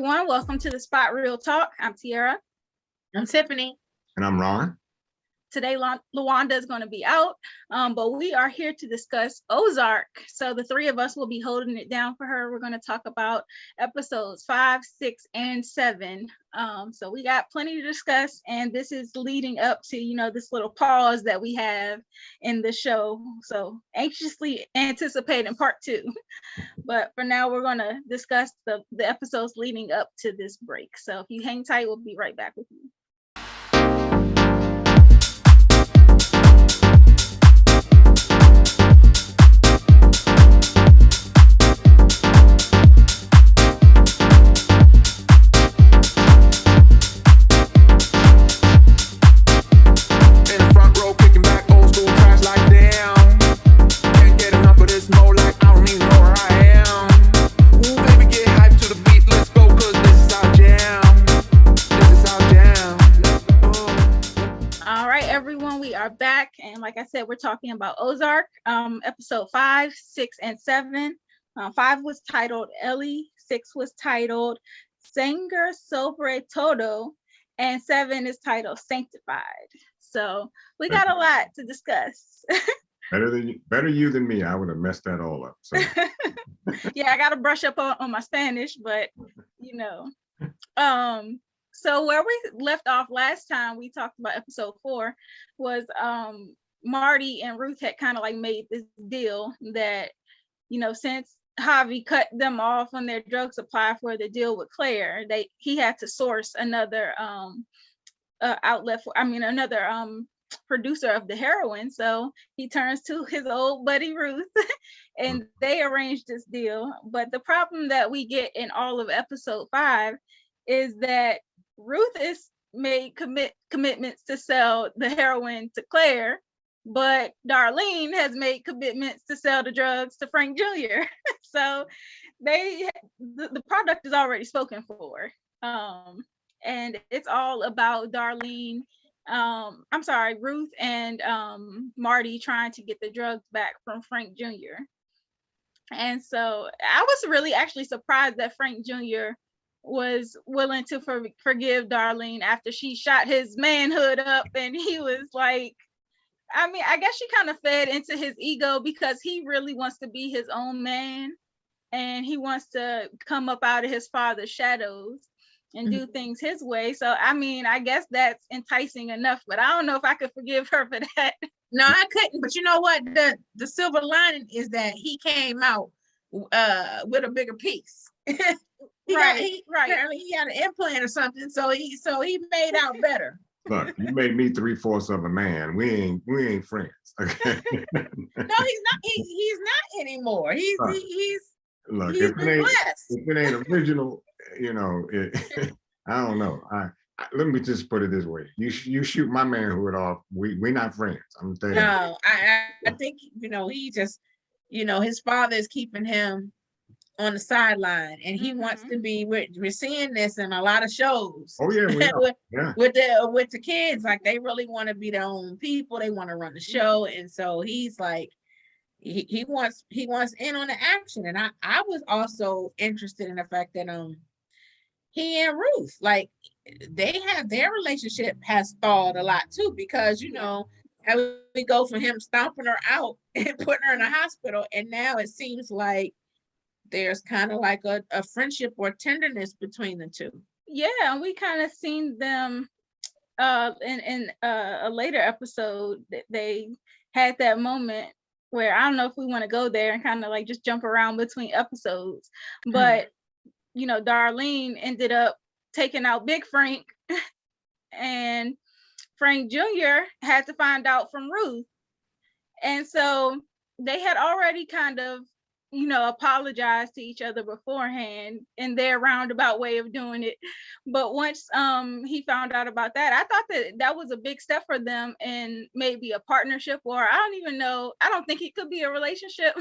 everyone. Welcome to the Spot Real Talk. I'm Tiara. I'm Tiffany. And I'm Ron. Today, Lawanda is going to be out, but we are here to discuss Ozark. So the three of us will be holding it down for her. We're going to talk about episodes 5, 6, and 7. So we got plenty to discuss, and this is leading up to, this little pause that we have in the show. So anxiously anticipating part 2. But for now, we're going to discuss the episodes leading up to this break. So if you hang tight, we'll be right back with you. Back, and like I said, we're talking about Ozark, episode 5, 6, and 7. 5 was titled Ellie, 6 was titled Sanger Sobre Todo, and 7 is titled Sanctified. So we got a lot to discuss. Better you than me. I would have messed that all up. So. Yeah, I got to brush up on my Spanish, but So where we left off last time, we talked about episode 4, was Marty and Ruth had kind of like made this deal that, since Javi cut them off on their drug supply for the deal with Claire, he had to source another outlet for, another producer of the heroin. So he turns to his old buddy Ruth and they arranged this deal. But the problem that we get in all of episode 5 is that Ruth is made commitments to sell the heroin to Claire, but Darlene has made commitments to sell the drugs to Frank Jr. So the product is already spoken for. And it's all about Ruth and Marty trying to get the drugs back from Frank Jr. And so I was really actually surprised that Frank Jr. was willing to forgive Darlene after she shot his manhood up, and he was like, I guess she kind of fed into his ego because he really wants to be his own man and he wants to come up out of his father's shadows and do things his way. So I guess that's enticing enough, but I don't know if I could forgive her for that. No, I couldn't. But you know what? The silver lining is that he came out with a bigger piece. Right. Apparently he had an implant or something, so he made out better. Look, you made me 3/4 of a man. We ain't friends. Okay? No, he's not. He's not anymore. He's look. He's If it ain't original, I don't know. Let me just put it this way: you shoot my manhood off. We not friends. I'm telling you. No, I think he just his father is keeping him on the sideline, and he wants to be. We're seeing this in a lot of shows. Oh yeah, with the kids, like they really want to be their own people. They want to run the show, and so he's like, he wants in on the action. And I was also interested in the fact that he and Ruth, like they have their relationship has stalled a lot too, because how we go from him stomping her out and putting her in a hospital, and now it seems like there's kind of like a friendship or tenderness between the two. Yeah, and we kind of seen them in a later episode that they had that moment where I don't know if we want to go there and kind of like just jump around between episodes, but Darlene ended up taking out Big Frank and Frank Jr. had to find out from Ruth. And so they had already kind of apologize to each other beforehand in their roundabout way of doing it. But once he found out about that, I thought that was a big step for them and maybe a partnership, or I don't even know. I don't think it could be a relationship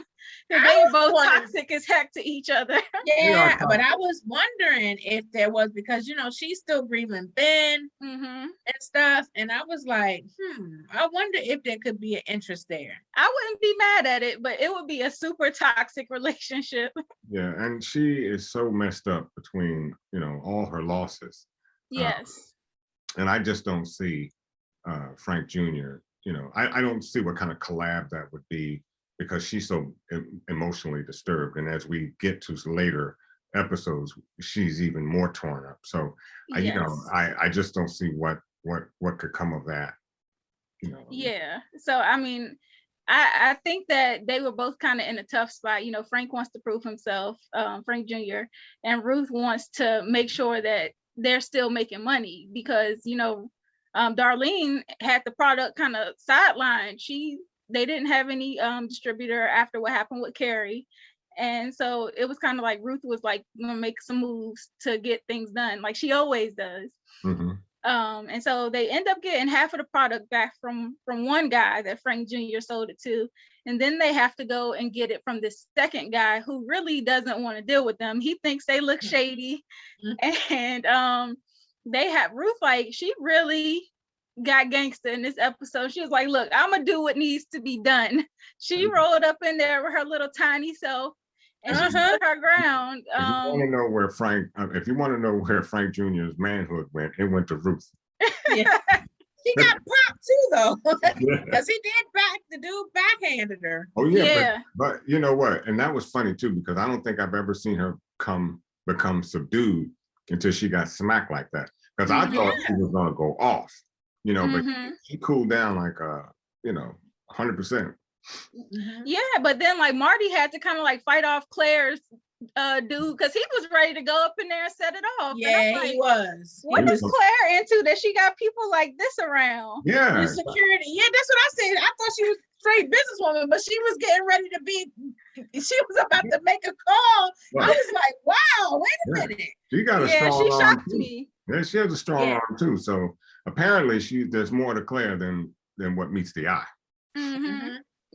because they both toxic as heck to each other. Yeah, but I was wondering if there was, because she's still grieving Ben and stuff, and I was like, I wonder if there could be an interest there. I wouldn't be mad at it, but it would be a super toxic toxic relationship. Yeah, and she is so messed up between, all her losses. Yes. And I just don't see Frank Jr., I don't see what kind of collab that would be because she's so emotionally disturbed. And as we get to later episodes, she's even more torn up. So, Yes. I just don't see what could come of that. Yeah. So I mean, I think that they were both kind of in a tough spot. Frank wants to prove himself, Frank Jr., and Ruth wants to make sure that they're still making money because, Darlene had the product kind of sidelined. They didn't have any distributor after what happened with Carrie. And so it was kind of like Ruth was like gonna make some moves to get things done, like she always does. Mhm. And so they end up getting half of the product back from one guy that Frank Jr. sold it to, and then they have to go and get it from this second guy who really doesn't want to deal with them. He thinks they look shady, and they have Ruth, like, she really got gangster in this episode. She was like, look, I'm gonna do what needs to be done. She rolled up in there with her little tiny self and she stood her ground. If you want to know where Frank Jr.'s manhood went, it went to Ruth. Yeah. She got popped too, though, because he did the dude backhanded her. Oh yeah. But you know what? And that was funny too, because I don't think I've ever seen her become subdued until she got smacked like that. Because I thought she was gonna go off, but she cooled down like 100%. Yeah, but then like Marty had to kind of like fight off Claire's dude because he was ready to go up in there and set it off. Yeah, he was. What is Claire into that she got people like this around? Yeah. And security. Yeah, that's what I said. I thought she was straight businesswoman, but she was getting ready to be. She was about to make a call. Right. I was like, wow, wait a minute. She got a strong she arm shocked too. me. Yeah, she has a strong arm too. So apparently there's more to Claire than what meets the eye.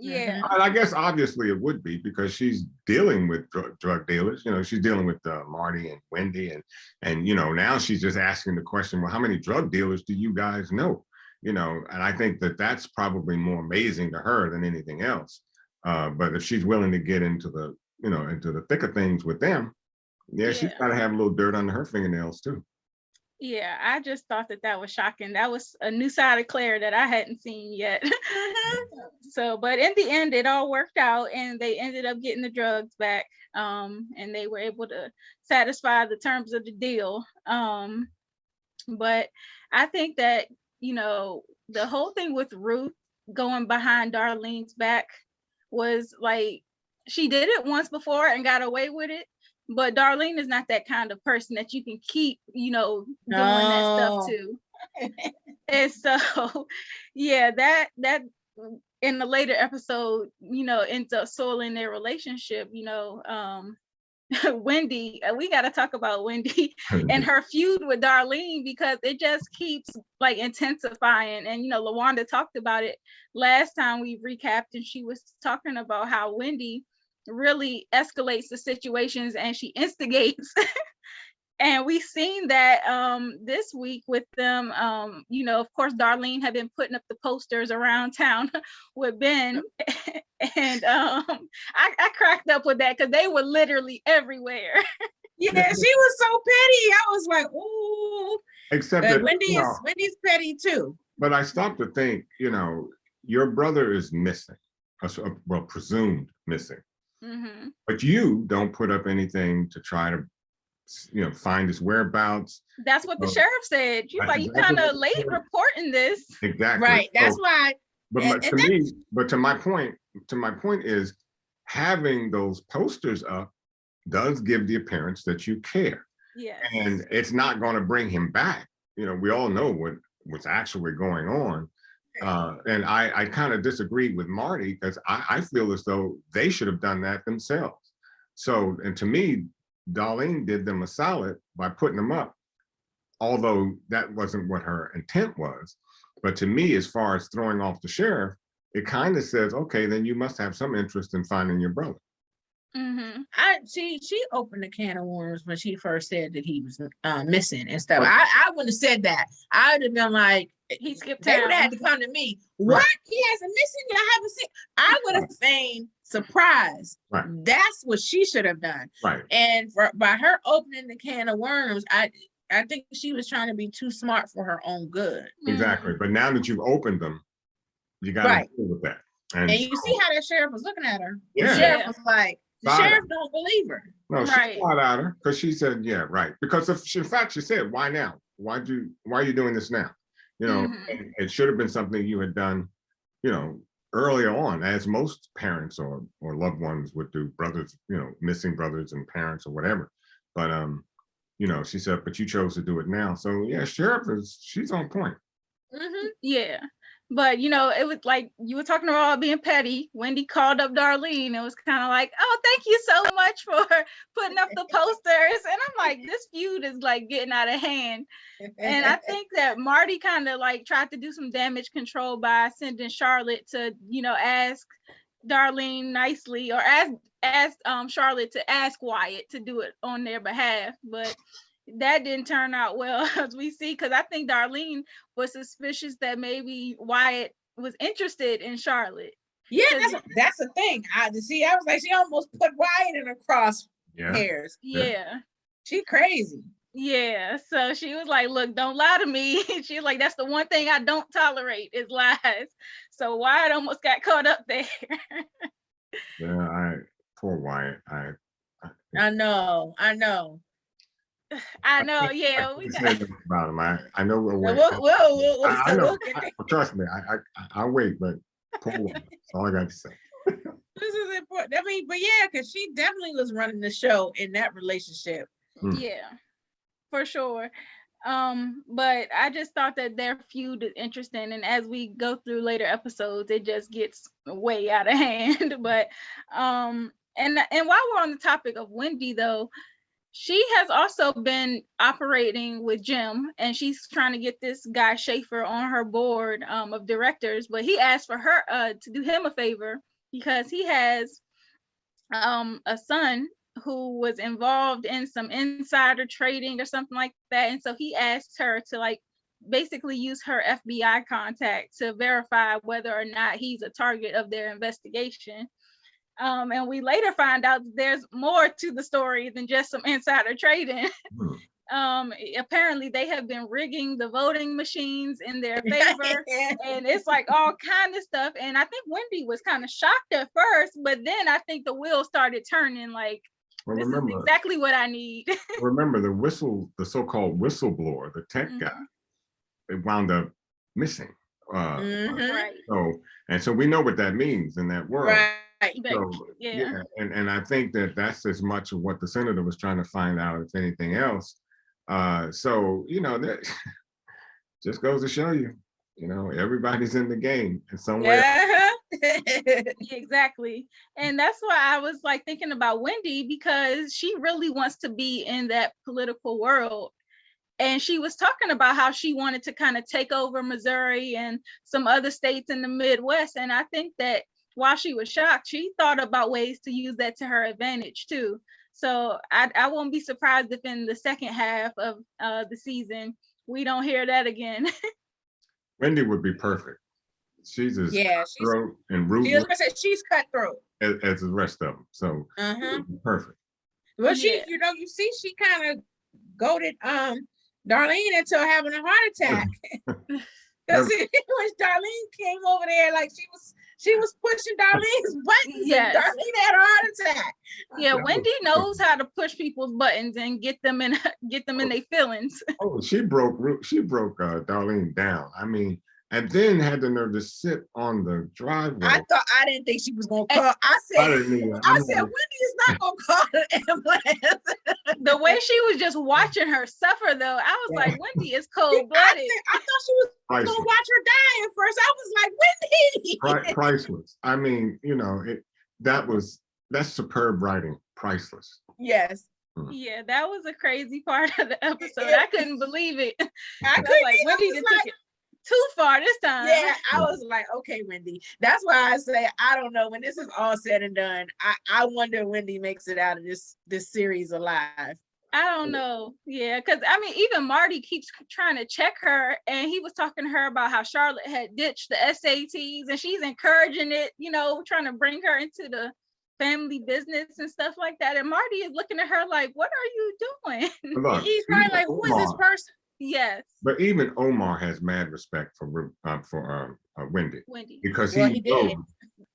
Yeah. I guess obviously it would be because she's dealing with drug dealers. She's dealing with Marty and Wendy, and now she's just asking the question, well, how many drug dealers do you guys know? And I think that's probably more amazing to her than anything else. But if she's willing to get into the thick of things with them, she's got to have a little dirt under her fingernails too. Yeah, I just thought that was shocking. That was a new side of Claire that I hadn't seen yet. So, but in the end, it all worked out and they ended up getting the drugs back. And they were able to satisfy the terms of the deal. But I think that, the whole thing with Ruth going behind Darlene's back was like, she did it once before and got away with it. But Darlene is not that kind of person that you can keep, doing that stuff to. And so, yeah, that in the later episode, ends up soiling their relationship. Wendy, we got to talk about Wendy and her feud with Darlene because it just keeps like intensifying. And, LaWanda talked about it last time we recapped, and she was talking about how Wendy really escalates the situations and she instigates. And we've seen that this week with them. Of course, Darlene had been putting up the posters around town with Ben. And I cracked up with that because they were literally everywhere. Yeah, she was so petty. I was like, ooh. Except that Wendy's petty too. But I stopped to think, your brother is missing, well, presumed missing. But you don't put up anything to try to find his whereabouts. That's what the sheriff said. You kind of late reporting this. Exactly. Right. That's why. But to my point is having those posters up does give the appearance that you care. Yeah. And it's not going to bring him back. We all know what's actually going on. And I kind of disagree with Marty because I feel as though they should have done that themselves. So, and to me, Darlene did them a solid by putting them up, although that wasn't what her intent was. But to me, as far as throwing off the sheriff, it kind of says, okay, then you must have some interest in finding your brother. She opened a can of worms when she first said that he was missing and stuff. I wouldn't have said that. I would have been like, He skipped They would have had town. to come to me. What? He has a missing? I haven't seen. I would have feigned surprise. Right. That's what she should have done. Right. And by her opening the can of worms, I think she was trying to be too smart for her own good. Exactly. But now that you've opened them, you got to deal with that. And you see how that sheriff was looking at her. Yeah. The sheriff was like, the Got sheriff it. don't believe her. No, she Right. got at her because she said, yeah, right. Because in fact, she said, why now? Why are you doing this now? You know, Mhm. it should have been something you had done, you know, earlier on, as most parents or loved ones would do, brothers, you know, missing brothers and parents or whatever. But you know, she said, but you chose to do it now. So yeah, she's on point. Yeah. But you know, it was like you were talking about being petty. Wendy called up Darlene. It was kind of like, oh, thank you so much for putting up the posters. And I'm like, this feud is like getting out of hand. And I think that Marty kind of like tried to do some damage control by sending Charlotte to, you know, ask Darlene nicely, or ask Charlotte to ask Wyatt to do it on their behalf. But that didn't turn out well, as we see, because I think Darlene was suspicious that maybe Wyatt was interested in Charlotte. Yeah, that's the thing. I was like, she almost put Wyatt in a crosshairs. Yeah. She crazy. Yeah. So she was like, look, don't lie to me. She's like, that's the one thing I don't tolerate is lies. So Wyatt almost got caught up there. Yeah, poor Wyatt. I know. I know. Yeah. We said about him. I know we're waiting. I know. Trust me, I'll wait, but poor Wyatt. That's all I got to say. This is important. I mean, but yeah, because she definitely was running the show in that relationship. Yeah, for sure. But I just thought that their feud is interesting, and as we go through later episodes, it just gets way out of hand. But and while we're on the topic of Wendy, though, she has also been operating with Jim, and she's trying to get this guy Schaefer on her board of directors. But he asked for her to do him a favor because he has a son who was involved in some insider trading or something like that. And so he asked her to like basically use her FBI contact to verify whether or not he's a target of their investigation. And we later find out that there's more to the story than just some insider trading. Apparently they have been rigging the voting machines in their favor, and it's like all kind of stuff. And I think Wendy was kind of shocked at first, but then I think the wheels started turning, like, this is exactly what I need. Remember the so-called whistleblower, the tech guy, it wound up missing. Right. So we know what that means in that world. Right. So, yeah. And I think that's as much of what the senator was trying to find out as anything else. So, you know, that just goes to show you, you know, everybody's in the game in some way. Exactly. And that's why I was like thinking about Wendy, because she really wants to be in that political world. And she was talking about how she wanted to kind of take over Missouri and some other states in the Midwest. And I think that while she was shocked, she thought about ways to use that to her advantage too. So I won't be surprised if in the second half of the season, we don't hear that again. Wendy would be perfect. She's as cutthroat and ruthless. She's cutthroat as the rest of them. So perfect. Well, you see, she kind of goaded Darlene into having a heart attack. Because when Darlene came over there, like she was pushing Darlene's buttons. Yes. And Darlene had a heart attack. Yeah, Wendy knows how to push people's buttons and get them in their feelings. Oh, she broke Darlene down. I mean, and then had the nerve to sit on the driveway. I didn't think she was gonna call. I said Wendy is not gonna call the ambulance. The way she was just watching her suffer, though, I was like, Wendy is cold-blooded. I thought she was gonna watch her die at first. I was like, Wendy. Priceless. I mean, you know, that's superb writing. Priceless. Yes. Yeah, that was a crazy part of the episode. I couldn't believe it. I was like, Wendy just took it too far this time. Yeah, I was like, okay, Wendy. That's why I say I don't know. When this is all said and done, I wonder if Wendy makes it out of this series alive. I don't know. Yeah, because I mean, even Marty keeps trying to check her, and he was talking to her about how Charlotte had ditched the SATs, and she's encouraging it, trying to bring her into the family business and stuff like that. And Marty is looking at her like, "What are you doing?" Look, He's probably like, who is this person? Yes, but even Omar has mad respect for Wendy Wendy. because Well, he he knows. did.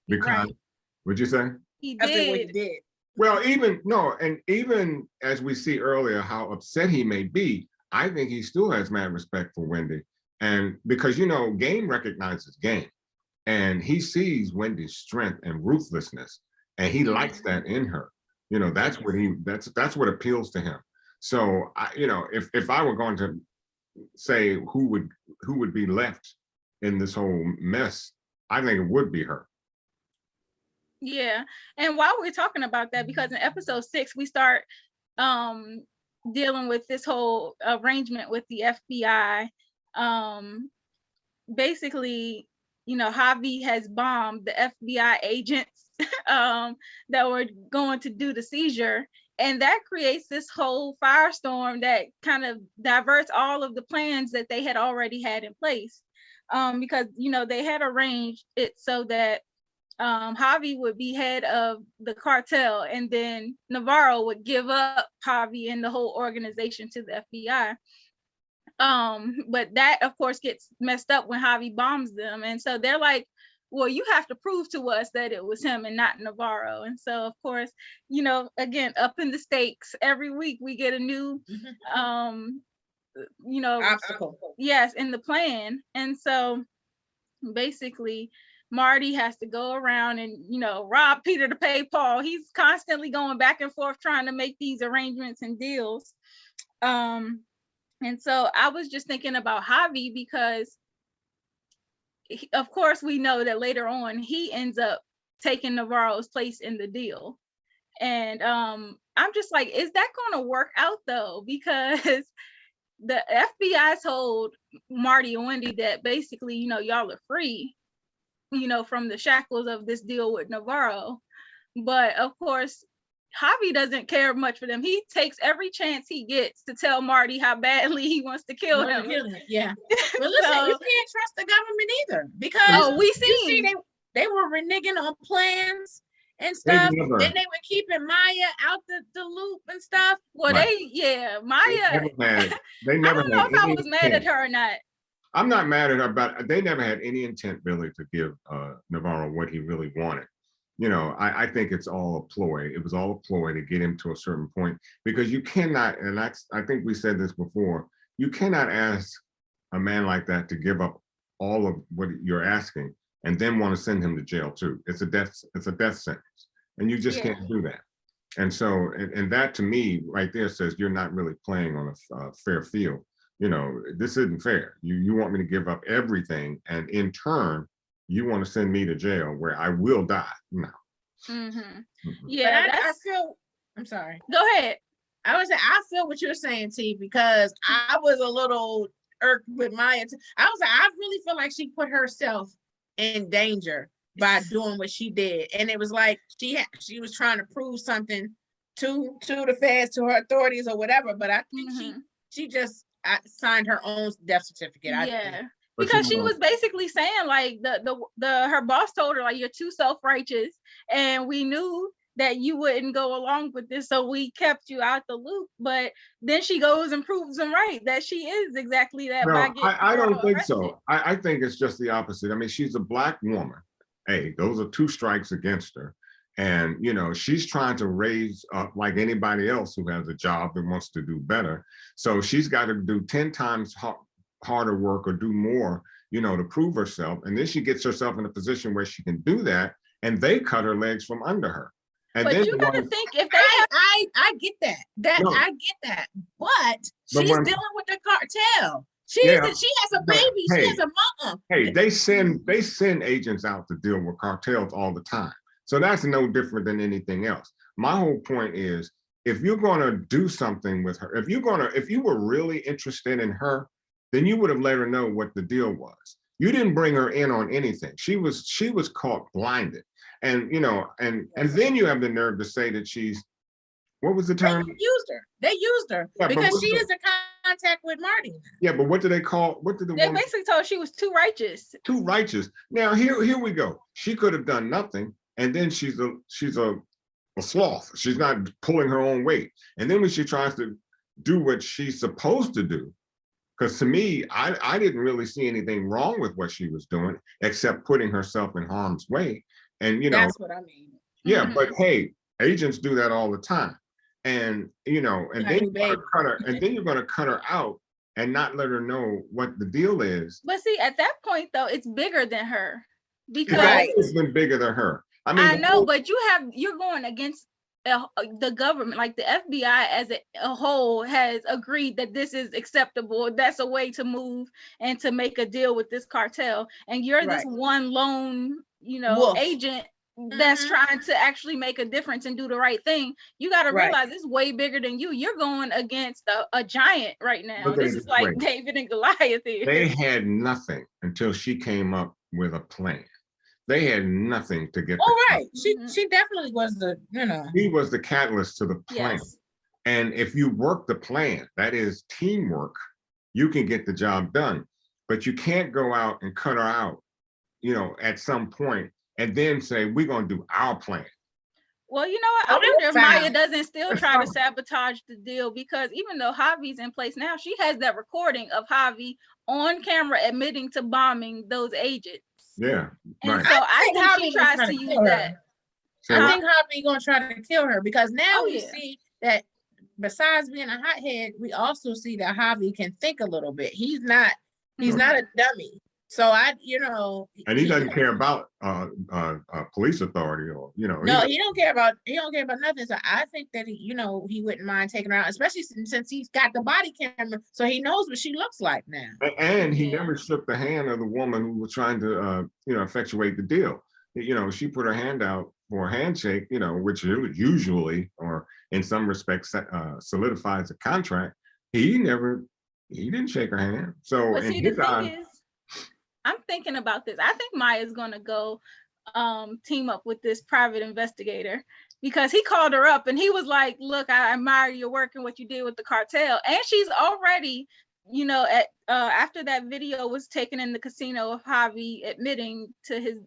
Because Right. what'd you say? He I said what he did. did. Well, even as we see earlier, how upset he may be, I think he still has mad respect for Wendy, and because game recognizes game, and he sees Wendy's strength and ruthlessness, and he likes that in her. That's what that's what appeals to him. So if I were going to say who would be left in this whole mess, I think it would be her. Yeah. And while we're talking about that, because in episode 6, we start dealing with this whole arrangement with the FBI. Basically, Javi has bombed the FBI agents that were going to do the seizure. And that creates this whole firestorm that kind of diverts all of the plans that they had already had in place. Because, they had arranged it so that Javi would be head of the cartel, and then Navarro would give up Javi and the whole organization to the FBI. But that of course gets messed up when Javi bombs them, and so they're like, well, you have to prove to us that it was him and not Navarro. And so of course, again, up in the stakes, every week we get a new obstacle. Yes, in the plan. And so basically Marty has to go around and rob Peter to pay Paul. He's constantly going back and forth trying to make these arrangements and deals. And so I was just thinking about Javi, because of course we know that later on he ends up taking Navarro's place in the deal. And I'm just like, is that going to work out though? Because the FBI told Marty and Wendy that basically, y'all are free, from the shackles of this deal with Navarro. But of course, Javi doesn't care much for them. He takes every chance he gets to tell Marty how badly he wants to kill him. Yeah. But listen, So, you can't trust the government either, because we you see seen they were reneging on plans and stuff. Then they were keeping Maya out the loop and stuff. Well, Right. Maya. They never I don't know if I was mad intent. at her or not. I'm not mad at her, but they never had any intent really to give Navarro what he really wanted. I think it's all a ploy. It was all a ploy to get him to a certain point, because you cannot, and I think we said this before, you cannot ask a man like that to give up all of what you're asking and then want to send him to jail too. It's a death sentence, and you just can't do that. And so, and that to me right there says you're not really playing on a fair field. This isn't fair. You want me to give up everything, and in turn, you want to send me to jail where I will die. No. Yeah, but I feel. I'm sorry. Go ahead. I was saying, I feel what you're saying, T, because I was a little irked with Maya. I was like, I really feel like she put herself in danger by doing what she did, and it was like she was trying to prove something to the feds, to her authorities or whatever. But I think she just signed her own death certificate. Yeah. Because she was basically saying like her boss told her like, you're too self-righteous, and we knew that you wouldn't go along with this, so we kept you out the loop. But then she goes and proves them right, that she is exactly that. No, I don't think arrested. so. I think it's just the opposite. I mean, she's a Black woman. Hey, those are 2 strikes against her. And, she's trying to raise up like anybody else who has a job and wants to do better. So she's got to do 10 times harder work or do more, to prove herself. And then she gets herself in a position where she can do that, and they cut her legs from under her. And but then you gotta think, if they I get that. No. I get that. But she's dealing with the cartel. She has a baby. She has a mama. Hey, they send agents out to deal with cartels all the time. So that's no different than anything else. My whole point is, if you're going to do something with her, if you were really interested in her, then you would have let her know what the deal was. You didn't bring her in on anything. She was caught blinded. And and then you have the nerve to say that she's What was the They term? used her. They used her Yeah, but because what she the- is in contact with Marty. Yeah, but what do they call? What did the They woman? basically told her she was too righteous. Too righteous. Now here we go. She could have done nothing, and then she's a sloth. She's not pulling her own weight. And then when she tries to do what she's supposed to do, because to me, I didn't really see anything wrong with what she was doing, except putting herself in harm's way. And That's what I mean. yeah, Mhm. but hey, agents do that all the time. And and then you're gonna cut her out and not let her know what the deal is. But see, at that point though, it's bigger than her because It's Right. always been bigger than her. I mean, I know, but you're going against the government, like the FBI as a whole has agreed that this is acceptable. That's a way to move and to make a deal with this cartel. And you're this Right. one lone, Wolf. agent that's Mhm. trying to actually make a difference and do the right thing. You got to Right. realize it's way bigger than you. You're going against a giant right now. Look at This it is this like way. David and Goliath here. they had nothing until she came up with a plan. They had nothing to get. Oh, right. Mhm. She definitely was the, He was the catalyst to the plan. Yes. And if you work the plan, that is teamwork, you can get the job done. But you can't go out and cut her out, at some point, and then say, we're going to do our plan. Well, you know what? I Oh, wonder if that's Maya fine. doesn't still That's try to fine. sabotage the deal, because even though Javi's in place now, she has that recording of Javi on camera admitting to bombing those agents. Yeah, And right. so I think Javi she gonna tries try to use kill her. that. So, I think Javi gonna try to kill her because now Oh, we yeah. see that besides being a hothead, we also see that Javi can think a little bit. He's not a dummy. So and he doesn't care about police authority or no, he don't care about nothing. So I think that he wouldn't mind taking her out, especially since he's got the body camera, so he knows what she looks like now. And he Yeah. never shook the hand of the woman who was trying to effectuate the deal. She put her hand out for a handshake, which usually or in some respects solidifies a contract. He didn't shake her hand. So But in see, the his thing eyes, is, I'm thinking about this. I think Maya's gonna go team up with this private investigator, because he called her up and he was like, look, I admire your work and what you did with the cartel. And she's already, at after that video was taken in the casino of Javi admitting to his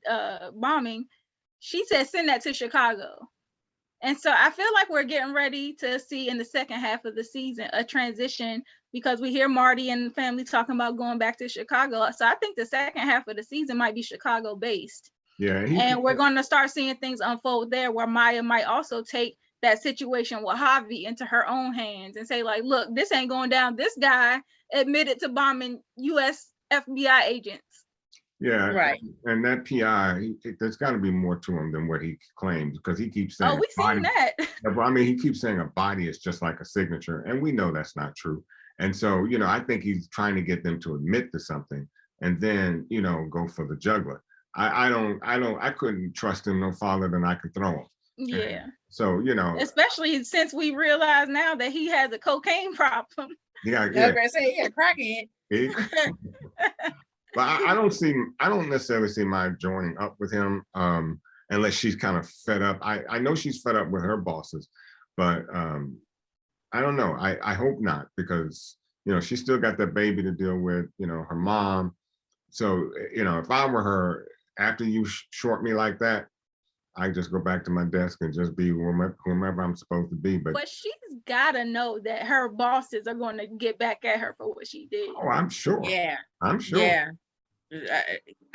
bombing, she said send that to Chicago. And so I feel like we're getting ready to see in the second half of the season a transition, because we hear Marty and the family talking about going back to Chicago. So I think the second half of the season might be Chicago based. yeah, And we're going to start seeing things unfold there, where Maya might also take that situation with Javi into her own hands and say, like, look, this ain't going down. This guy admitted to bombing US FBI agents. yeah, Right. And that PI, there's got to be more to him than what he claims, because he keeps saying, Oh, we seen that. I mean, he keeps saying a body is just like a signature, and we know that's not true. And so, I think he's trying to get them to admit to something and then, go for the juggler. I couldn't trust him no farther than I could throw him. Yeah. So, Especially since we realize now that he has a cocaine problem. yeah. I was gonna say, yeah, crackhead. But I don't necessarily see Maya joining up with him, unless she's kind of fed up. I know she's fed up with her bosses, but I don't know. I hope not, because she's still got that baby to deal with, her mom. So if I were her, after you short me like that, I just go back to my desk and just be whomever I'm supposed to be. But she's gotta know that her bosses are going to get back at her for what she did. Oh, I'm sure. Yeah. I'm sure. Yeah.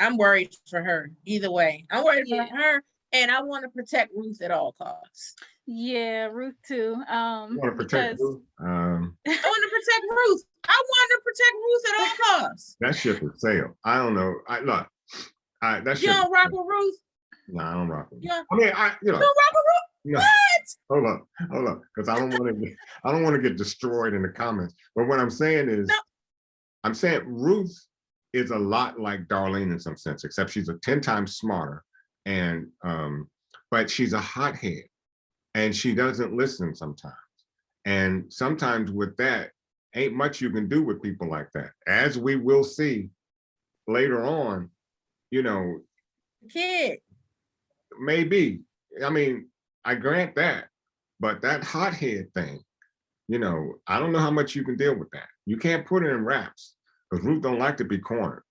I'm worried for her either way. I'm worried for her, and I want to protect Ruth at all costs. Yeah, Ruth too. You want to protect Because Ruth? I want to protect Ruth. I want to protect Ruth at all costs. That ship is sailed. I don't know. That You ship. don't rock with Ruth? No, I don't rock with Yeah. I mean, You don't rock with Ruth? no. Hold up, because I don't want to get destroyed in the comments. But what I'm saying is, No. I'm saying Ruth is a lot like Darlene in some sense, except she's 10 times smarter, and but she's a hothead, and she doesn't listen sometimes. And sometimes with that, ain't much you can do with people like that, as we will see later on. Kid. Maybe. I mean, I grant that, But that hothead thing, I don't know how much you can deal with that. You can't put it in wraps because Ruth don't like to be cornered.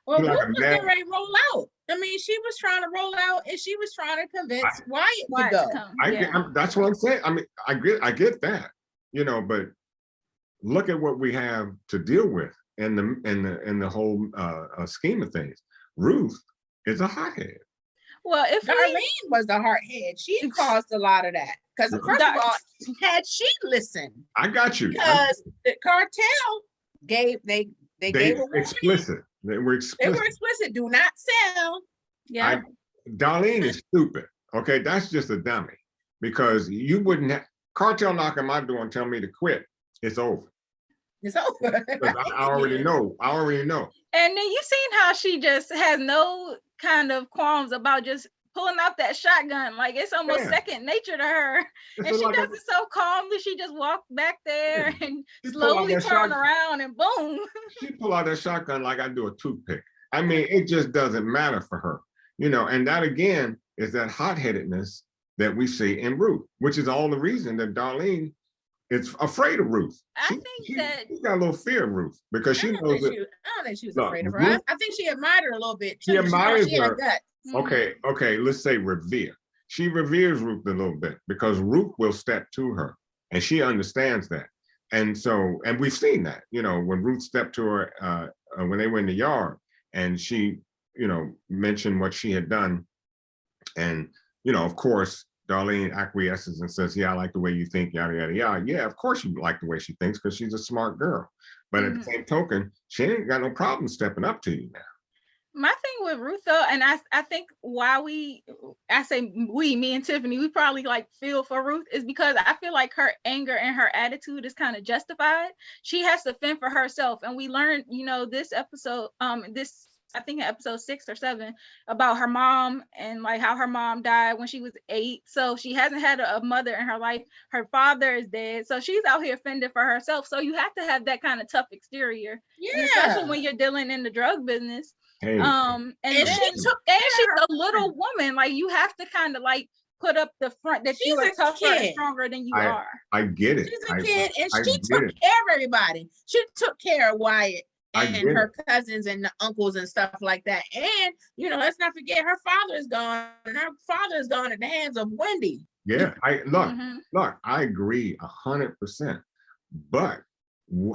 Well, She Ruth like a was mad- getting ready to roll out. I mean, she was trying to roll out, and she was trying to convince Wyatt to Wyatt go. to come, I yeah. get, that's what I'm saying. I mean, I get that, but look at what we have to deal with in the whole scheme of things. Ruth is a hothead. Well, if Darlene was the hard head. She caused a lot of that. Because first of all, had she listened, I got you. because the cartel gave they gave a warning. explicit. They were explicit. They were explicit. Do not sell. yeah, Darlene is stupid. Okay, that's just a dummy because you wouldn't have cartel knock on my door and tell me to quit. It's over. It's over. I already know. and then you seen how she just has no kind of qualms about just pulling out that shotgun. Like it's almost second nature to her. It's And she like does it so calmly. She just walked back there and She pull out slowly that turn shotgun. around and boom. She pull out that shotgun like I do a toothpick. I mean, it just doesn't matter for her, and that again is that hot-headedness that we see in Ruth, which is all the reason that Darlene is afraid of Ruth. I think that she's got a little fear of Ruth because she I knows don't that. think she was Look, afraid of her. Ruth- I think she admired her a little bit too. She admires she had her. guts. Okay, let's say revere. She reveres Ruth a little bit because Ruth will step to her and she understands that. And so, and we've seen that, when Ruth stepped to her when they were in the yard and she, mentioned what she had done. And, of course, Darlene acquiesces and says, yeah, I like the way you think, yada, yada, yada. Yeah, of course you like the way she thinks because she's a smart girl. But at the same token, she ain't got no problem stepping up to you now. my thing with Ruth though, and I think why I say we, me and Tiffany, we probably like feel for Ruth is because I feel like her anger and her attitude is kind of justified. She has to fend for herself. And we learned, this episode, I think in episode 6 or 7 about her mom and like how her mom died when she was 8. So she hasn't had a mother in her life. Her father is dead. So she's out here fending for herself. So you have to have that kind of tough exterior. Yeah. And especially when you're dealing in the drug business. Hey, And she took she's a little woman. Like you have to kind of like put up the front that you are tougher and stronger than you are. I get it. She's a kid, and I she took care of everybody. She took care of Wyatt and her cousins and the uncles and stuff like that. And let's not forget her father is gone, and her father is gone at the hands of Wendy. Yeah, look, I agree 100%. But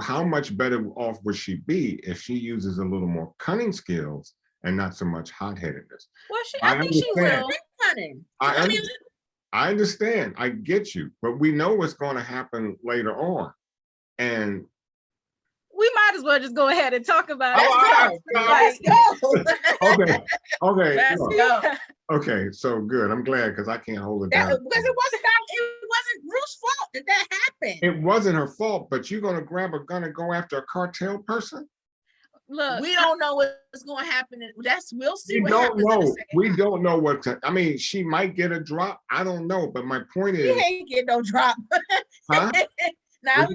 how much better off would she be if she uses a little more cunning skills and not so much hot-headedness? Well, I think she will. Cunning. I understand. I get you, but we know what's going to happen later on, and we might as well just go ahead and talk about it. Let's go. Okay. Let's go. Okay, so good. I'm glad because I can't hold it down. Because it wasn't Ruth's fault that happened. It wasn't her fault, but you're gonna grab a gun and go after a cartel person? Look, we don't know what's going to happen. We'll see. We don't know. We don't know what. I mean, she might get a drop. I don't know. But my point is, she ain't get no drop. Huh? Now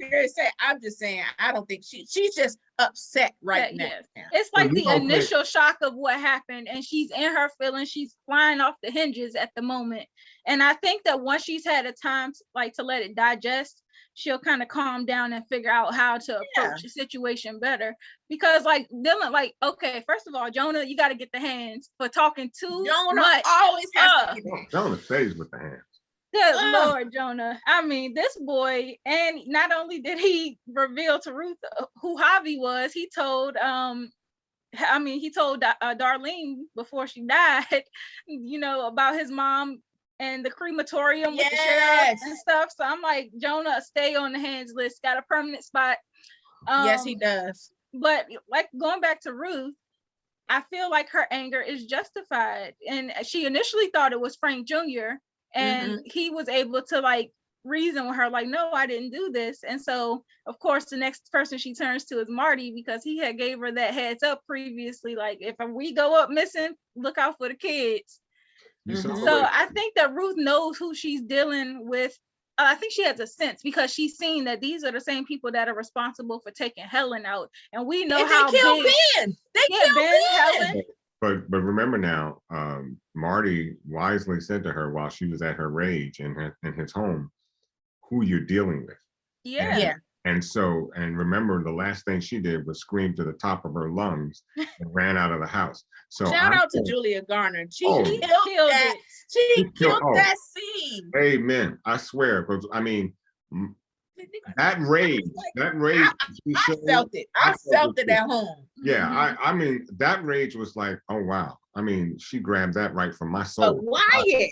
I'm just saying. I don't think she's just upset right now. Yes. It's like the initial shock of what happened, and she's in her feelings. She's flying off the hinges at the moment. And I think that once she's had a time to let it digest, she'll kind of calm down and figure out how to approach the situation better. Because Dylan, okay, first of all, Jonah, you got to get the hands for talking too much. Always has to get Jonah stays with the hands. Good Lord, Jonah. I mean, this boy, and not only did he reveal to Ruth who Javi was, he told Darlene before she died, about his mom and the crematorium with the sheriff and stuff. So I'm like, Jonah, stay on the hands list, got a permanent spot. Yes, he does. But like going back to Ruth, I feel like her anger is justified. And she initially thought it was Frank Jr. And he was able to reason with her, no, I didn't do this. And so, of course, the next person she turns to is Marty, because he had gave her that heads up previously, if we go up missing, look out for the kids. So I think that Ruth knows who she's dealing with. I think she has a sense because she's seen that these are the same people that are responsible for taking Helen out. And we know how they killed Ben. They killed Ben. Helen. But remember now, Marty wisely said to her while she was at her rage in his home, who you're dealing with. Yeah. Yeah. And so, and remember, the last thing she did was scream to the top of her lungs and ran out of the house. So Shout out to Julia Garner. She Oh. killed Killed that. it. She killed oh. that scene. Amen. I swear, because I mean, that rage, I felt it. I felt it at home. Yeah, Mhm. I mean, that rage was like, oh wow. I mean, she grabbed that right from my But soul. Wyatt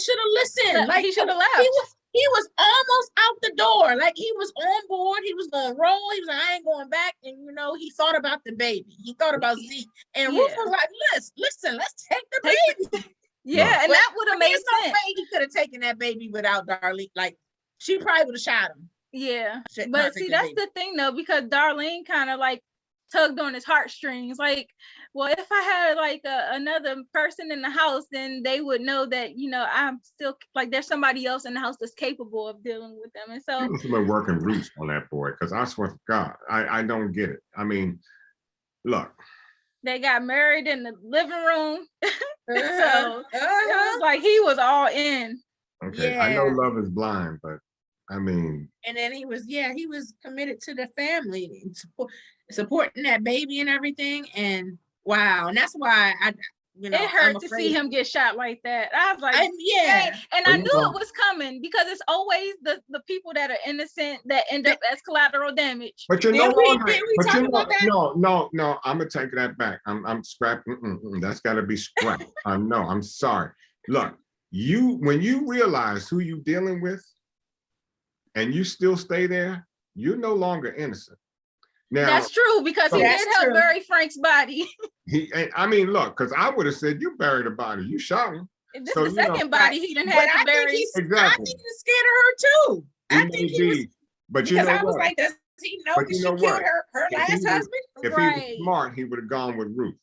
should have listened. Like he should have left. He was almost out the door. Like he was on board. He was gonna roll. He was like, I ain't going back. And you know, he thought about the baby. He thought about Zeke. And Ruth was like, listen, let's take the baby. Yeah, No. and that would have made There's no sense. way he could have taken that baby without Darlene. Like she probably would have shot him. Yeah, Shit, but not see, take that's baby. the thing though, because Darlene kind of like tugged on his heartstrings. Like, well, if I had like another person in the house, then they would know that, you know, I'm still like there's somebody else in the house that's capable of dealing with them. And so He must have been working roots on that boy, because I swear to God, I don't get it. I mean, look. they got married in the living room. So Uh-huh. it was like he was all in. Okay, I know Yeah. love is blind, but I mean, And then he was committed to the family, and supporting that baby and everything. And wow, and that's why It hurt to see him get shot like that. I was like, yeah. dang. And I knew it was coming because it's always the people that are innocent that end up as collateral damage. but you're Did no we longer. But talk you know, about that? no. I'm gonna take that back. I'm scrapping. That's got to be scrapped. No, I'm sorry. Look, when you realize who you dealing with, and you still stay there, you're no longer innocent. Now That's true because he That's did help true. bury Frank's body. I mean, look, because I would have said you buried a body, you shot him. This So, is you the know, second body he done But had I to bury. think Exactly. he was scared of her too. I think he was, But you because know I was what? like, does he know But that you she know killed what? her If last he was- husband? If he Right. was smart, he would have gone with Ruth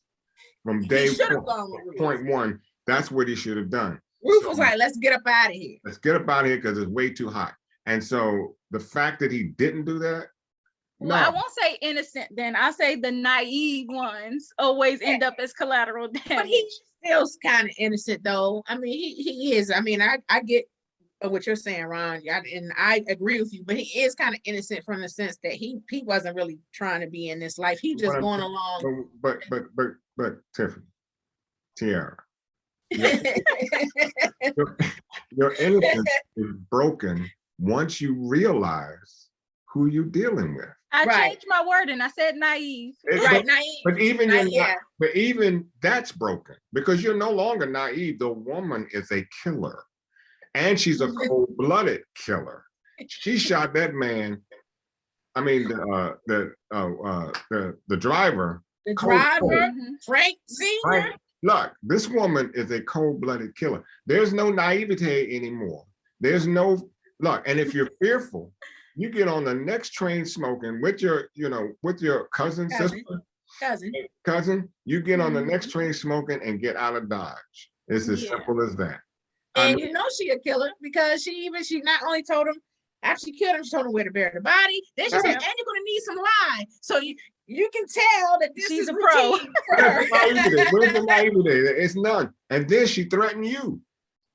from He day should have one. gone with Ruth. Point one. That's what he should have done. Ruth So- was like, let's get up out of here. Let's get up out of here because it's way too hot. And so the fact that he didn't do that, Well, I no. won't say innocent then. I say the naive ones always end up as collateral damage. But he feels kind of innocent though. I mean, he is. I mean, I get what you're saying, Ron, and I agree with you, but he is kind of innocent from the sense that he wasn't really trying to be in this life. He just What going I'm- along. But Tiffany, Tiara, your innocence is broken once you realize who you're dealing with. I Right. changed my wording. I said naive. Right, naive. But even Yeah. but even that's broken because you're no longer naive. The woman is a killer, and she's a Mhm. cold-blooded killer. She shot that man. I mean, the driver. The Cold, driver, cold. Mhm. Frank Sr. Right? Look, this woman is a cold-blooded killer. There's no naivete anymore. There's no look, and if you're fearful, you get on the next train smoking with your cousin, sister, Cousin. you get on the Mhm. next train smoking and get out of Dodge. It's as Yeah. simple as that. I And mean, you know she a killer because she not only told him after she killed him, she told him where to bury the body. Then she said, Yeah. and you're gonna need some lye. So you can tell that this She's is a pro. routine for where's the naivete? her. Where's the naivete? It's none. And then she threatened you.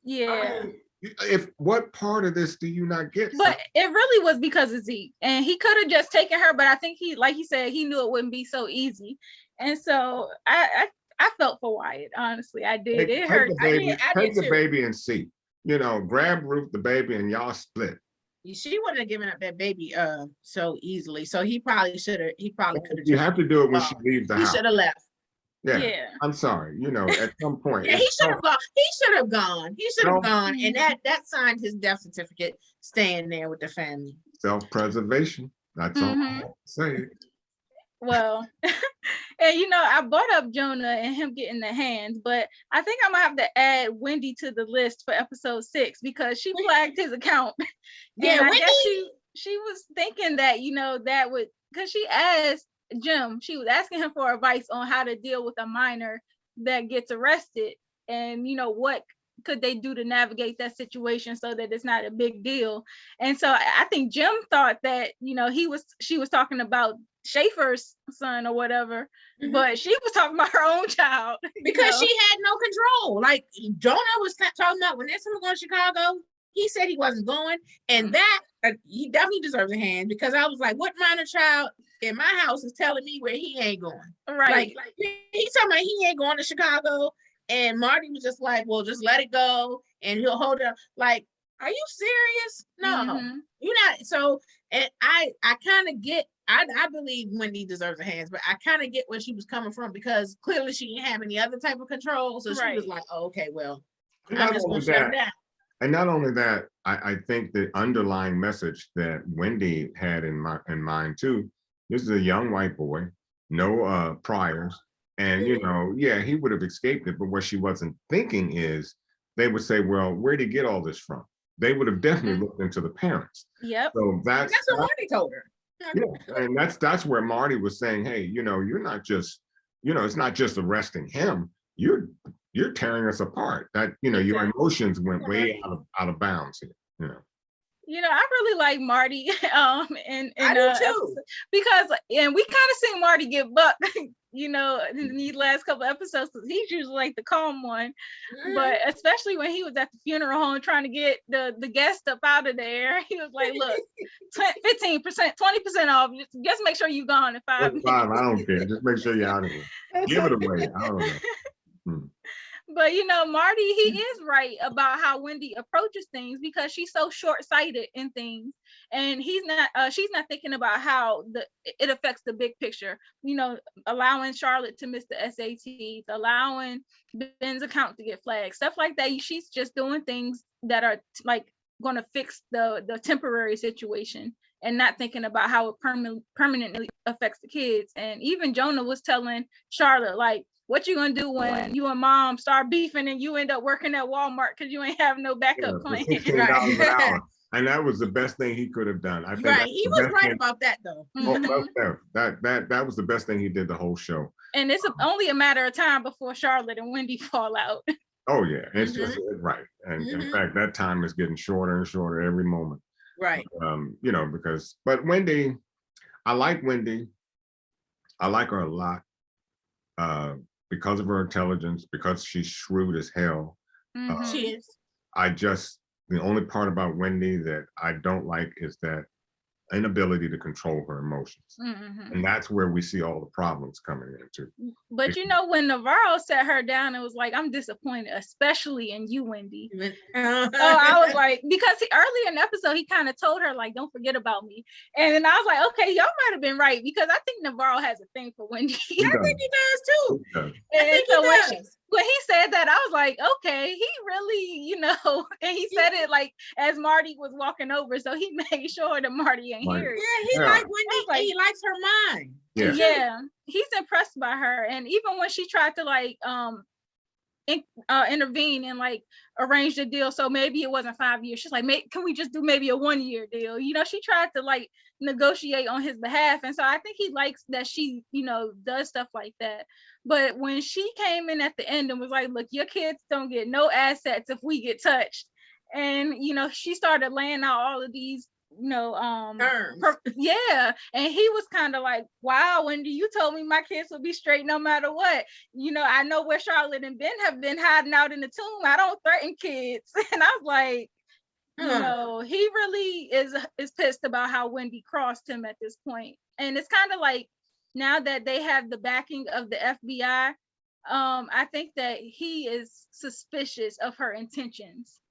Yeah. I mean, if what part of this do you not get? But it really was because of Zeke. And he could have just taken her, but I think he, like he said, he knew it wouldn't be so easy. And so I felt for Wyatt, honestly. I did. It hurt. The baby, I take did the too. baby and see. Grab Ruth, the baby, and y'all split. She wouldn't have given up that baby so easily. So he probably could have You have to do it when she leaves the he house. should have left. Yeah. Yeah. I'm sorry. At some point. Yeah, he should have gone. He should have gone. He should have No. gone. And that signed his death certificate staying there with the family. Self-preservation. That's all I Mhm. have to say. Well, and I brought up Jonah and him getting the hands, but I think I'm gonna have to add Wendy to the list for episode 6 because she flagged his account. Yeah, And I Wendy. guess she was thinking that, that would, because she asked Jim, she was asking him for advice on how to deal with a minor that gets arrested and what could they do to navigate that situation so that it's not a big deal. And so I think Jim thought that she was talking about Schaefer's son or whatever, Mhm. but she was talking about her own child Because she had no control. Like Jonah was talking about when there's someone going to Chicago, he said he wasn't going, and that he definitely deserves a hand, because I was like, what minor child in my house is telling me where he ain't going? Right. Like he's talking about he ain't going to Chicago, and Marty was just like, well, just let it go, and he'll hold it up. Like, are you serious? No, you're not. So, and I kind of get. I believe Wendy deserves a hand, but I kind of get where she was coming from, because clearly she didn't have any other type of control. So she was like, oh, okay, well, I'm just going to shut him down. And not only that, I think the underlying message that Wendy had in mind too, this is a young white boy, no priors. And, you know, yeah, he would have escaped it. But what she wasn't thinking is they would say, well, where'd he get all this from? They would have definitely looked into the parents. Yep. So that's what Marty told her. Yeah, and that's where Marty was saying, hey, you know, you're not just, you know, it's not just arresting him. You're tearing us apart. That, you know, your emotions went way out of bounds here, you know. You know, I really like Marty, and I do too, because and we kind of seen Marty get bucked, you know, in these last couple episodes, because he's usually like the calm one, but especially when he was at the funeral home trying to get the guest up out of there, he was like, look, 15%, 20% off, just make sure you're gone in 5 minutes. I don't care, just make sure you're out of here. Give it away. I don't know. But you know, Marty, he is right about how Wendy approaches things, because she's so short-sighted in things, and she's not thinking about how it affects the big picture. You know, allowing Charlotte to miss the SATs, allowing Ben's account to get flagged, stuff like that. She's just doing things that are like going to fix the temporary situation, and not thinking about how it permanently affects the kids. And even Jonah was telling Charlotte, like, what you gonna do when you and mom start beefing and you end up working at Walmart because you ain't have no backup plan? $16 an hour. And that was the best thing he could have done. I think he was right about that though. That was the best thing he did the whole show. And it's only a matter of time before Charlotte and Wendy fall out. Oh yeah, it's just right. And in fact, that time is getting shorter and shorter every moment. Right. You know, but Wendy, I like Wendy. I like her a lot. Because of her intelligence, because she's shrewd as hell. She is. The only part about Wendy that I don't like is that inability to control her emotions. And that's where we see all the problems coming into. But you know, when Navarro sat her down and was like, I'm disappointed, especially in you, Wendy. I was like, because earlier in the episode, he kind of told her, like, don't forget about me. And then I was like, okay, y'all might have been right, because I think Navarro has a thing for Wendy. I think he does too. And so when he said that, I was like, okay, he really, you know, and he said it like as Marty was walking over, so he made sure that Marty ain't hear it. Yeah, he liked Wendy, like, he likes her mind. Yeah, he's impressed by her. And even when she tried to like intervene and like arrange the deal, so maybe it wasn't 5 years, she's like, can we just do maybe a 1 year deal? You know, she tried to like negotiate on his behalf. And so I think he likes that she, you know, does stuff like that. But when she came in at the end and was like, look, your kids don't get no assets if we get touched, and you know, she started laying out all of these, you know, terms. And he was kind of like, wow, Wendy, you told me my kids would be straight no matter what. You know, I know where Charlotte and Ben have been hiding out in the tomb. I don't threaten kids. And I was like, you know, he really is pissed about how Wendy crossed him at this point. And it's kind of like, now that they have the backing of the FBI, I think that he is suspicious of her intentions.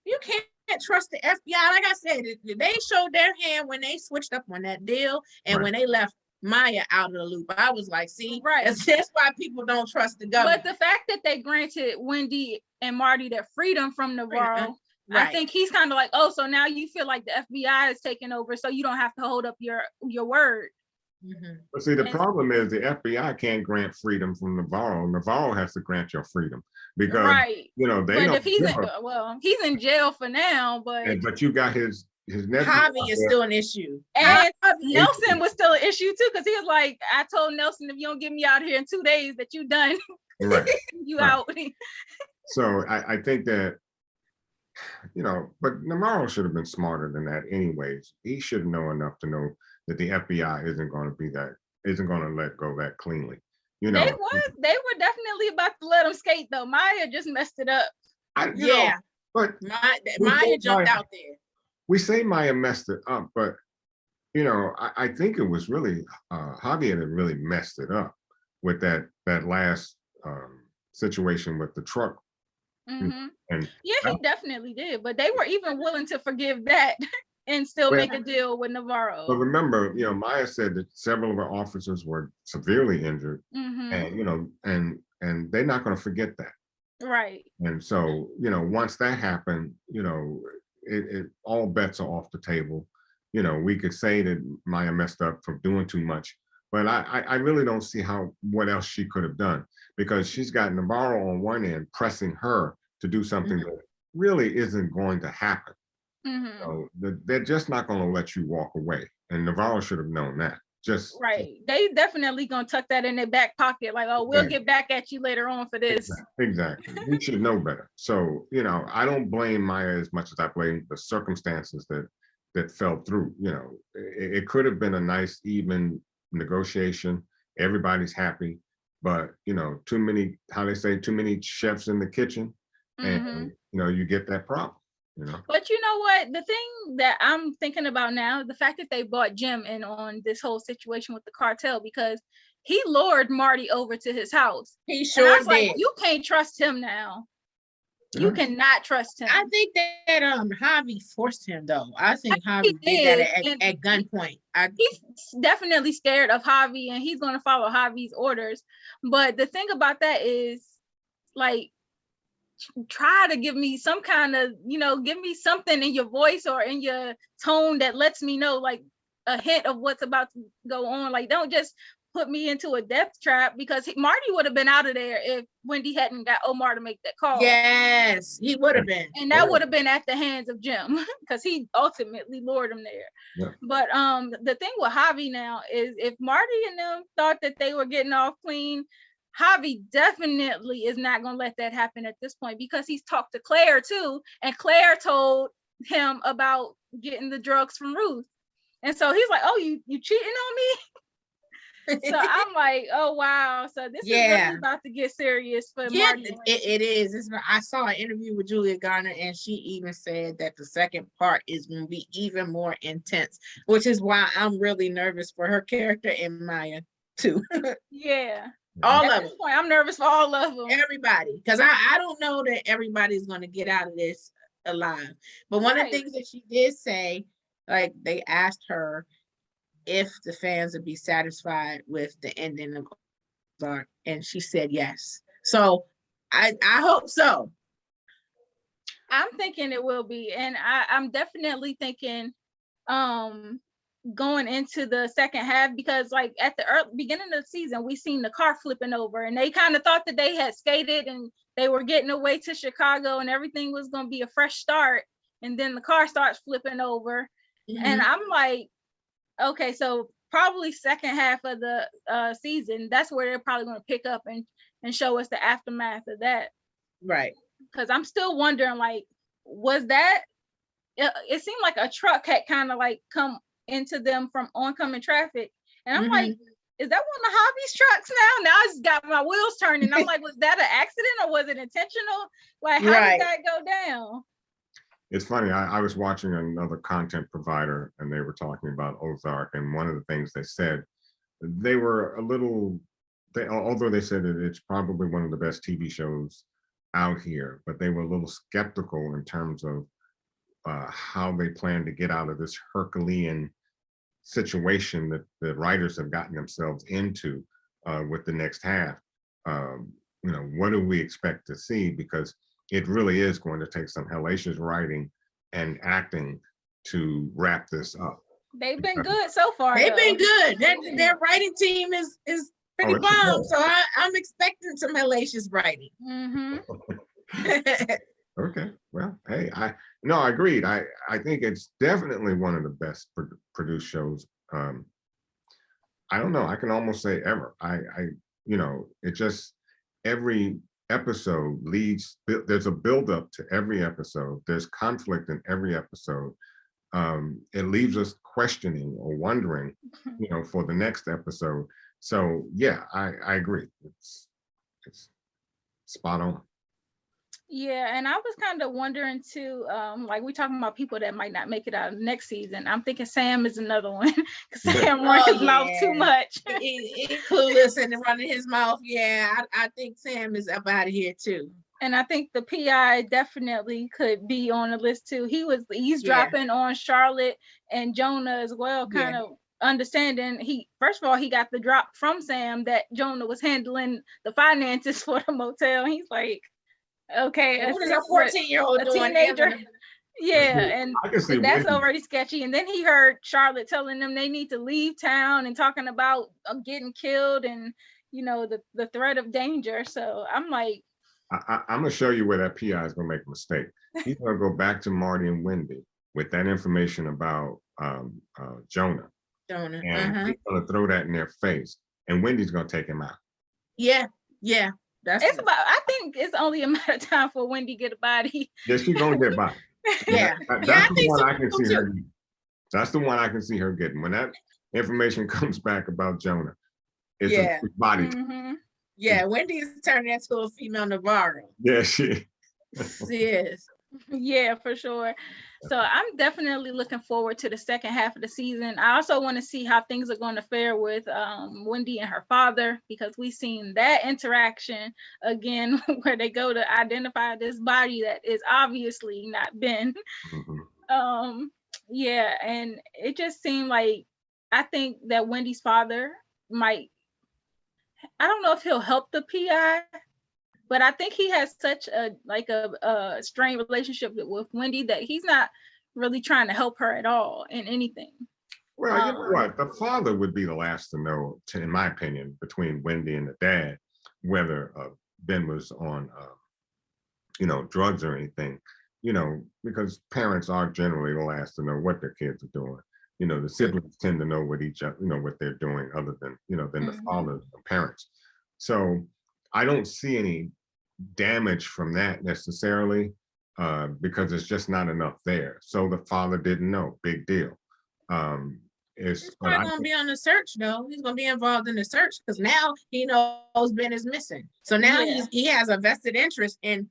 You can't trust the FBI. Like I said, they showed their hand when they switched up on that deal, and when they left Maya out of the loop. I was like, see, that's why people don't trust the government. But the fact that they granted Wendy and Marty their freedom from Navarro, I think he's kind of like, oh, so now you feel like the FBI is taking over, so you don't have to hold up your word. But see, the problem is the FBI can't grant freedom from Navarro. Navarro has to grant your freedom, because you know, they don't. If he's in jail for now, but you got his nephew. Javi is still an issue, and Nelson was still an issue too, because he was like, I told Nelson, if you don't get me out of here in 2 days, that you done. You out. So I think that, you know, but Navarro should have been smarter than that anyways. He should know enough to know that the FBI isn't going to let go that cleanly. You know, they were definitely about to let him skate though. Maya just messed it up. But But Maya jumped out there. we say Maya messed it up, but you know, I think it was really Javi had really messed it up with that last situation with the truck. Mhm. And Yeah, he definitely did. But they were even willing to forgive that and still Well- make a deal with but Navarro. remember, you know, Maya said that several of our officers were severely injured, Mhm. and you know, and they're not going to forget that. Right. And so, you know, once that happened, you know, it all bets are off the table. You know, we could say that Maya messed up for doing too much, but I really don't see what else she could have done, because she's got Navarro on one end pressing her to do something that really isn't going to happen. Mhm. So they're just not going to let you walk away. And Navarro should have known that. Right. They definitely gonna tuck that in their back pocket, like, oh, we'll Exactly. get back at you later on for this. Exactly. We should know better. So, you know, I don't blame Maya as much as I blame the circumstances that fell through. You know, it could have been a nice, even negotiation. Everybody's happy, but you know, too many, how they say, too many chefs in the kitchen, and Mhm. you know, you get that problem. You know. But you know what? The thing that I'm thinking about now, the fact that they brought Jim in on this whole situation with the cartel, because he lured Marty over to his house. He And I sure was like, did. you can't trust him now. You Yeah. cannot trust him. I think that Javi forced him though. I think He Javi did that did, and at gunpoint. he's definitely scared of Javi, and he's going to follow Javi's orders. But the thing about that is, like, try to give me some kind of, you know, give me something in your voice or in your tone that lets me know, like, a hint of what's about to go on. Like, don't just put me into a death trap, because Marty would have been out of there if Wendy hadn't got Omar to make that call. Yes, he would have been. And that would have been at the hands of Jim, because he ultimately lured him there. Yeah. But the thing with Javi now is, if Marty and them thought that they were getting off clean, Javi definitely is not going to let that happen at this point, because he's talked to Claire too, and Claire told him about getting the drugs from Ruth. And so he's like, oh, you cheating on me? So I'm like, oh wow, so this is really about to get serious for Marty. It is. I saw an interview with Julia Garner, and she even said that the second part is going to be even more intense, which is why I'm really nervous for her character and Maya too. Yeah. All At of this them. point, I'm nervous for all of them. Everybody, because I don't know that everybody's going to get out of this alive. But one of the things that she did say, like, they asked her if the fans would be satisfied with the ending of Ozark, and she said yes. So I hope so. I'm thinking it will be, and I'm definitely thinking going into the second half, because like at the beginning of the season, we seen the car flipping over, and they kind of thought that they had skated and they were getting away to Chicago and everything was going to be a fresh start, and then the car starts flipping over. And I'm like, okay, so probably second half of the season, that's where they're probably going to pick up and show us the aftermath of that. Right. Because I'm still wondering, like, was that, it seemed like a truck had kind of like come into them from oncoming traffic. And I'm like, is that one of Javi's trucks now? Now I just got my wheels turning. I'm like, was that an accident or was it intentional? Like, how did that go down? It's funny. I was watching another content provider, and they were talking about Ozark, and one of the things they said, they were a little, although they said that it's probably one of the best TV shows out here, but they were a little skeptical in terms of how they plan to get out of this Herculean situation that the writers have gotten themselves into with the next half. You know, what do we expect to see? Because it really is going to take some hellacious writing and acting to wrap this up. They've been good so far. They've been good. Their writing team is pretty bomb. So I'm expecting some hellacious writing. Okay. Well, hey, I agreed. I think it's definitely one of the best produced shows. I don't know. I can almost say ever. You know, it just, every episode leads, there's a buildup to every episode. There's conflict in every episode. It leaves us questioning or wondering, you know, for the next episode. So yeah, I agree. It's spot on. Yeah, and I was kind of wondering too, like we talking about people that might not make it out of next season. I'm thinking Sam is another one because Sam run Oh his mouth too yeah, much. he clueless and running his mouth. Yeah, I think Sam is up out of here too. And I think the PI definitely could be on the list too. He was eavesdropping on Charlotte and Jonah as well, kind Yeah. of understanding he first of all he got the drop from Sam that Jonah was handling the finances for the motel. He's like, okay, What is a 14-year-old a doing? teenager. I Yeah, see, and I can see that's Wendy. already sketchy. And then he heard Charlotte telling them they need to leave town and talking about getting killed and the threat of danger. So I'm like, I'm gonna show you where that PI is gonna make a mistake. He's gonna go back to Marty and Wendy with that information about Jonah, Jonah. and he's gonna throw that in their face, and Wendy's gonna take him out. Yeah, that's it's about. I think it's only a matter of time for Wendy get a body. Yeah, she's gonna get by. yeah. That's I the think one so I can see too. her. That's the one I can see her getting when that information comes back about Jonah. It's Yeah. a body. Mm-hmm. Yeah, Wendy is turning into a female Navarro. Yeah, she is. Yeah, for sure. So I'm definitely looking forward to the second half of the season. I also want to see how things are going to fare with Wendy and her father, because we've seen that interaction again where they go to identify this body that is obviously not Ben. Mhm. Yeah, and it just seemed like I think that Wendy's father might, I don't know if he'll help the PI, but I think he has such a strained relationship with Wendy that he's not really trying to help her at all in anything. Well, you know what? The father would be the last to know, in my opinion, between Wendy and the dad, whether Ben was on, drugs or anything. Because parents are generally the last to know what their kids are doing. The siblings tend to know what each other, what they're doing, other than than the father, the parents. So I don't see any damage from that necessarily, because it's just not enough there. So the father didn't know. Big deal. He's probably going to be on the search, though. He's going to be involved in the search because now he knows Ben is missing. So now he has a vested interest in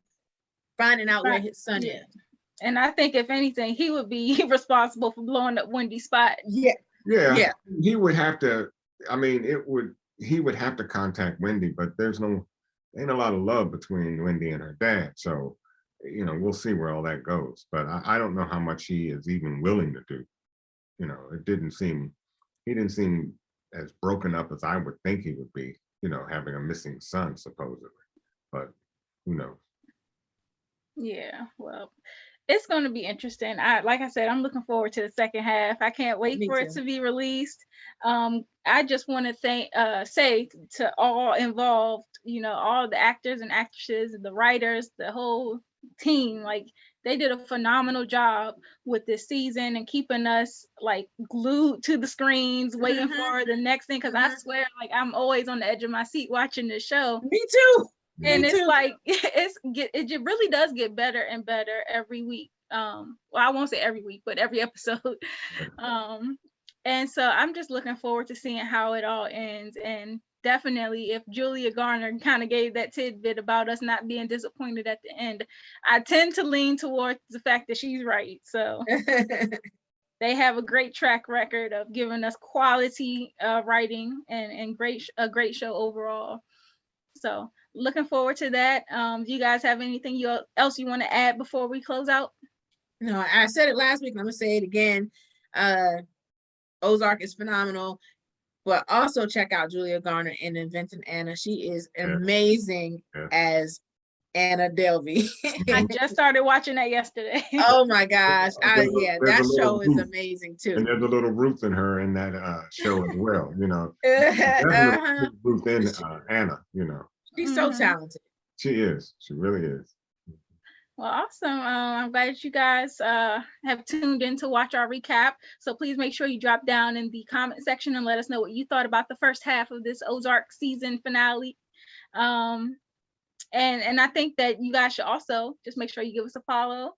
finding out where his son is. And I think if anything, he would be responsible for blowing up Wendy's spot. Yeah. He would have to. I mean, he would have to contact Wendy, but ain't a lot of love between Wendy and her dad. So, we'll see where all that goes. But I don't know how much he is even willing to do. He didn't seem as broken up as I would think he would be, having a missing son, supposedly. But who knows? Yeah, well, it's going to be interesting. Like I said, I'm looking forward to the second half. I can't wait for it to be released. I just want to say to all involved, all the actors and actresses, the writers, the whole team, like they did a phenomenal job with this season and keeping us like glued to the screens, waiting for the next thing. Because I swear, like I'm always on the edge of my seat watching this show. Me too. And it's like it really does get better and better every week. Well, I won't say every week, but every episode. And so I'm just looking forward to seeing how it all ends. And definitely, if Julia Garner kind of gave that tidbit about us not being disappointed at the end, I tend to lean towards the fact that she's right. So they have a great track record of giving us quality writing and a great show overall. So looking forward to that. Do you guys have anything else you want to add before we close out? No, I said it last week. I'm gonna say it again. Ozark is phenomenal, but also check out Julia Garner in Inventing Anna. She is amazing as Anna Delvey. I just started watching that yesterday. Oh my gosh. That show is amazing too. And there's a little Ruth in her in that show as well, Ruth in Anna, She's so talented. She is. She really is. Well, awesome. I'm glad that you guys have tuned in to watch our recap. So please make sure you drop down in the comment section and let us know what you thought about the first half of this Ozark season finale. And I think that you guys should also just make sure you give us a follow.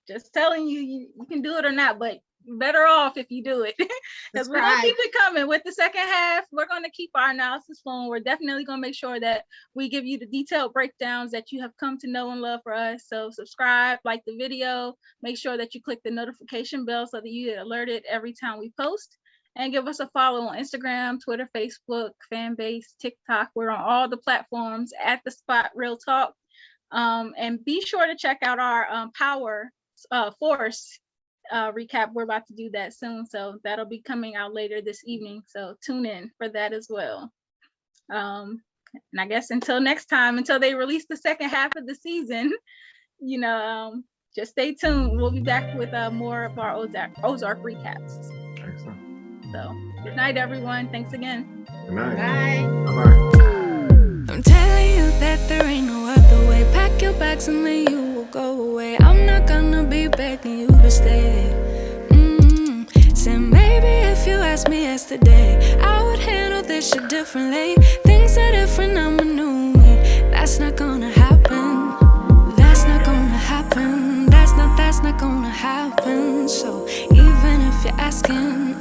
Just telling you can do it or not, but better off if you do it, because we're gonna keep it coming with the second half. We're gonna keep our analysis flowing. We're definitely gonna make sure that we give you the detailed breakdowns that you have come to know and love for us. So subscribe, like the video, make sure that you click the notification bell so that you get alerted every time we post, and give us a follow on Instagram, Twitter, Facebook, Fanbase, TikTok. We're on all the platforms at The Spot Real Talk. And be sure to check out our Power Force recap. We're about to do that soon, so that'll be coming out later this evening, so tune in for that as well. And I guess until next time, until they release the second half of the season, you know, just stay tuned. We'll be back with more of our Ozark recaps. Excellent. So good night, everyone. Thanks again. Good night. Bye. Bye-bye. I'm telling you that there ain't no other way. Pack your bags and then you will go away. I'm not gonna be begging you to stay. Said maybe if you asked me yesterday, I would handle this shit differently. Things are different, I'm a new me. That's not gonna happen. That's not gonna happen. That's not gonna happen. So even if you're asking,